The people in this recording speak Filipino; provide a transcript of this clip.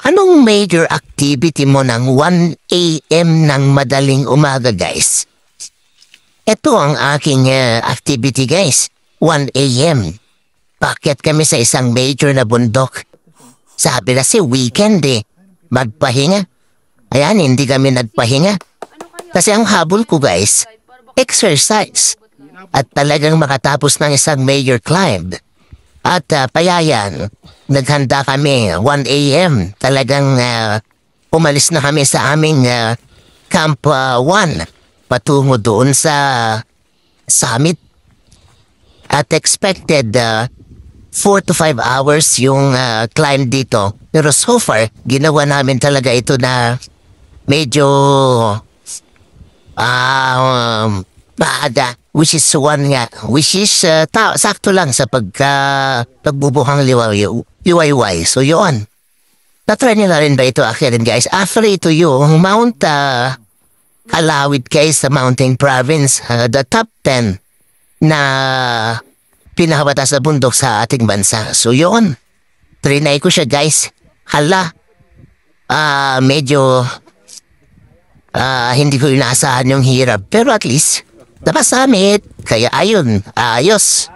Anong major activity mo ng 1 a.m. ng madaling umaga, guys? Ito ang aking activity, guys. 1 a.m. Bakit kami sa isang major na bundok? Sabi na si weekend magpahinga. Ayan, hindi kami nagpahinga. Kasi ang habol ko, guys, exercise. At talagang makatapos ng isang major climb. At payayan, naghanda kami 1 a.m. Talagang umalis na kami sa aming Camp 1 patungo doon sa summit. At expected 4 to 5 hours yung climb dito. Pero so far, ginawa namin talaga ito na medyo maaga. Which is sakto lang sa pagbubuhang liwayway. So yun. Natry nila rin ba ito akirin, guys? Actually, ito yung Mount Alawit, guys, sa Mountain Province. The top 10 na pinakabatas na bundok sa ating bansa. So yun. Trinay ko siya, guys. Medyo hindi ko inaasahan yung hirap. Pero at least, napasumit. Kaya ayun, ayos.